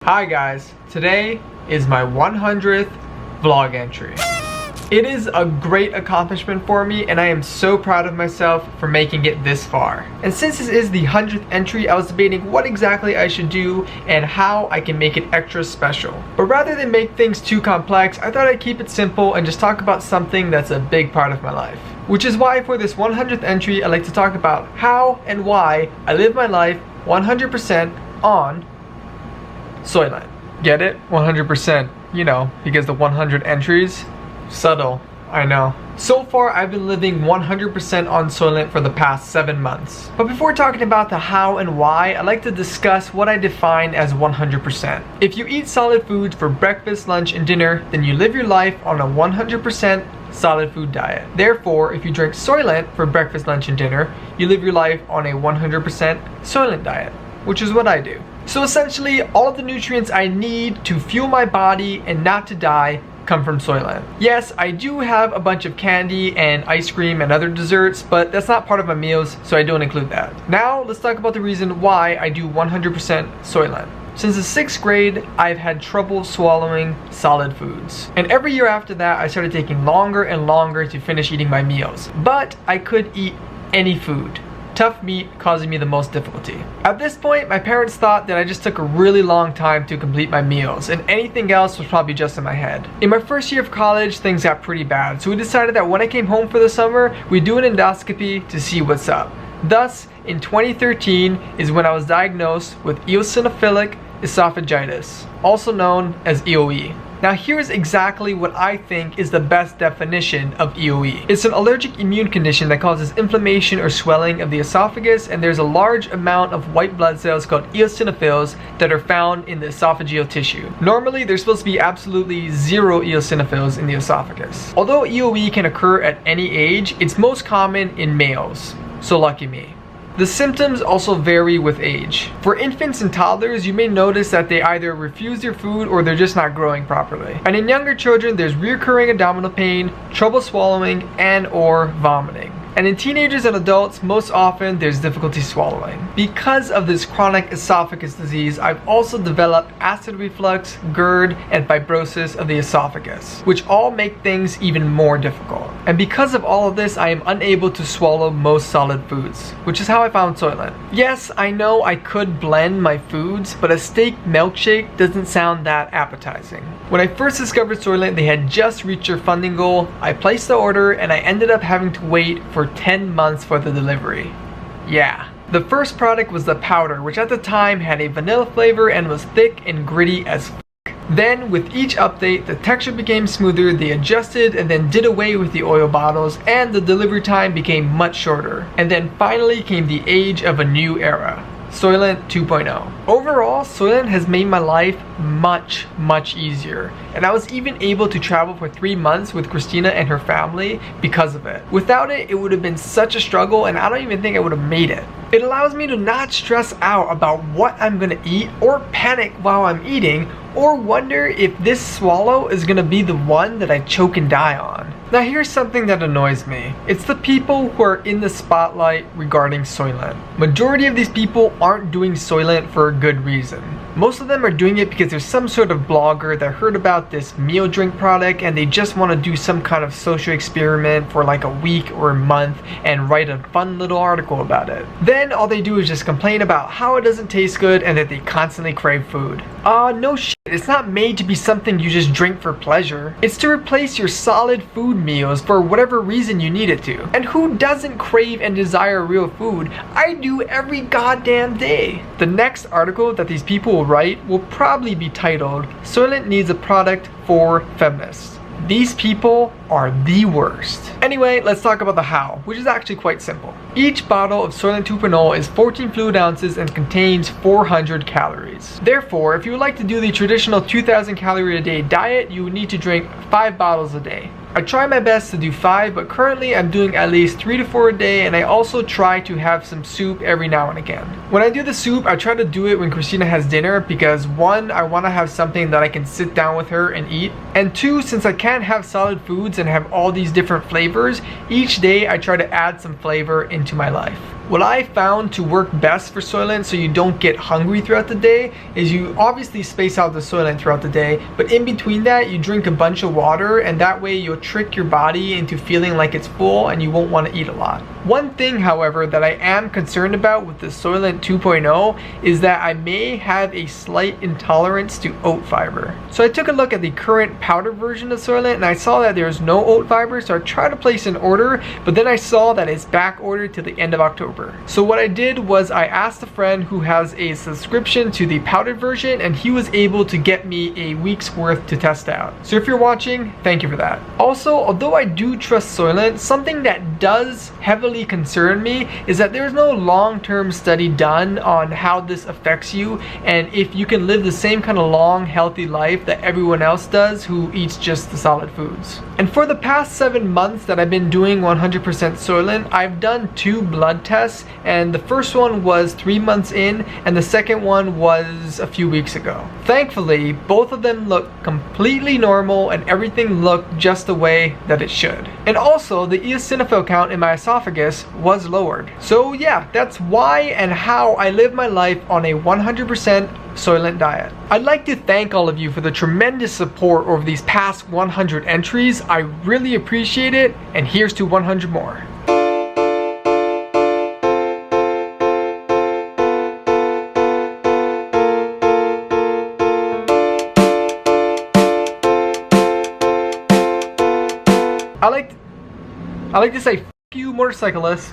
Hi guys, today is my 100th vlog entry. It is a great accomplishment for me and I am so proud of myself for making it this far. And since this is the 100th entry, I was debating what exactly I should do and how I can make it extra special. But rather than make things too complex, I thought I'd keep it simple and just talk about something that's a big part of my life. Which is why for this 100th entry, I like to talk about how and why I live my life 100% on Soylent. Get it? 100%. You know, because the 100 entries. Subtle, I know. So far, I've been living 100% on Soylent for the past 7 months. But before talking about the how and why, I'd like to discuss what I define as 100%. If you eat solid foods for breakfast, lunch, and dinner, then you live your life on a 100% solid food diet. Therefore, if you drink Soylent for breakfast, lunch, and dinner, you live your life on a 100% Soylent diet, which is what I do. So essentially, all of the nutrients I need to fuel my body and not to die come from Soylent. Yes, I do have a bunch of candy and ice cream and other desserts, but that's not part of my meals, so I don't include that. Now, let's talk about the reason why I do 100% Soylent. Since the 6th grade, I've had trouble swallowing solid foods. And every year after that, I started taking longer and longer to finish eating my meals. But I could eat any food. Tough meat causing me the most difficulty. At this point, my parents thought that I just took a really long time to complete my meals, and anything else was probably just in my head. In my first year of college, things got pretty bad, so we decided that when I came home for the summer, we'd do an endoscopy to see what's up. Thus, in 2013 is when I was diagnosed with eosinophilic esophagitis, also known as EOE. Now here's exactly what I think is the best definition of EOE. It's an allergic immune condition that causes inflammation or swelling of the esophagus, and there's a large amount of white blood cells called eosinophils that are found in the esophageal tissue. Normally there's supposed to be absolutely zero eosinophils in the esophagus. Although EOE can occur at any age, it's most common in males. So lucky me. The symptoms also vary with age. For infants and toddlers, you may notice that they either refuse their food or they're just not growing properly. And in younger children, there's recurring abdominal pain, trouble swallowing, and or vomiting. And in teenagers and adults, most often there's difficulty swallowing. Because of this chronic esophagus disease, I've also developed acid reflux, GERD, and fibrosis of the esophagus, which all make things even more difficult. And because of all of this, I am unable to swallow most solid foods, which is how I found Soylent. Yes, I know I could blend my foods, but a steak milkshake doesn't sound that appetizing. When I first discovered Soylent, they had just reached their funding goal. I placed the order and I ended up having to wait for 10 months for the delivery. Yeah. The first product was the powder, which at the time had a vanilla flavor and was thick and gritty as f***. Then with each update, the texture became smoother, they adjusted and then did away with the oil bottles, and the delivery time became much shorter. And then finally came the age of a new era. Soylent 2.0. Overall, Soylent has made my life much easier, and I was even able to travel for 3 months with Christina and her family because of it. Without it, it would have been such a struggle, and I don't even think I would have made it. It allows me to not stress out about what I'm gonna eat or panic while I'm eating or wonder if this swallow is gonna be the one that I choke and die on. Now here's something that annoys me. It's the people who are in the spotlight regarding Soylent. Majority of these people aren't doing Soylent for a good reason. Most of them are doing it because there's some sort of blogger that heard about this meal drink product and they just want to do some kind of social experiment for like a week or a month and write a fun little article about it. Then all they do is just complain about how it doesn't taste good and that they constantly crave food. No shit, it's not made to be something you just drink for pleasure. It's to replace your solid food meals for whatever reason you need it to. And who doesn't crave and desire real food? I do every goddamn day. The next article that these people will write will probably be titled, Soylent needs a product for feminists. These people are the worst. Anyway, let's talk about the how, which is actually quite simple. Each bottle of Soylent 2.0 is 14 fluid ounces and contains 400 calories. Therefore, if you would like to do the traditional 2,000 calorie a day diet, you would need to drink 5 bottles a day. I try my best to do 5, but currently I'm doing at least 3 to 4 a day, and I also try to have some soup every now and again. When I do the soup, I try to do it when Christina has dinner because 1, I want to have something that I can sit down with her and eat, and 2, since I can't have solid foods and have all these different flavors, each day I try to add some flavor into my life. What I found to work best for Soylent so you don't get hungry throughout the day is you obviously space out the Soylent throughout the day, but in between that you drink a bunch of water, and that way you'll trick your body into feeling like it's full and you won't want to eat a lot. One thing, however, that I am concerned about with the Soylent 2.0 is that I may have a slight intolerance to oat fiber. So I took a look at the current powder version of Soylent and I saw that there's no oat fiber, so I tried to place an order, but then I saw that it's back ordered to the end of October. So what I did was I asked a friend who has a subscription to the powdered version, and he was able to get me a week's worth to test out. So if you're watching, thank you for that. Also, although I do trust Soylent, something that does heavily concern me is that there's no long-term study done on how this affects you and if you can live the same kind of long, healthy life that everyone else does who eats just the solid foods. And for the past 7 months that I've been doing 100% Soylent, I've done 2 blood tests, and the first one was 3 months in and the second one was a few weeks ago. Thankfully, both of them look completely normal and everything looked just the way that it should. And also, the eosinophil count in my esophagus was lowered. So yeah, that's why and how I live my life on a 100% Soylent diet. I'd like to thank all of you for the tremendous support over these past 100 entries. I really appreciate it, and here's to 100 more. I like to say, f*** you motorcyclists.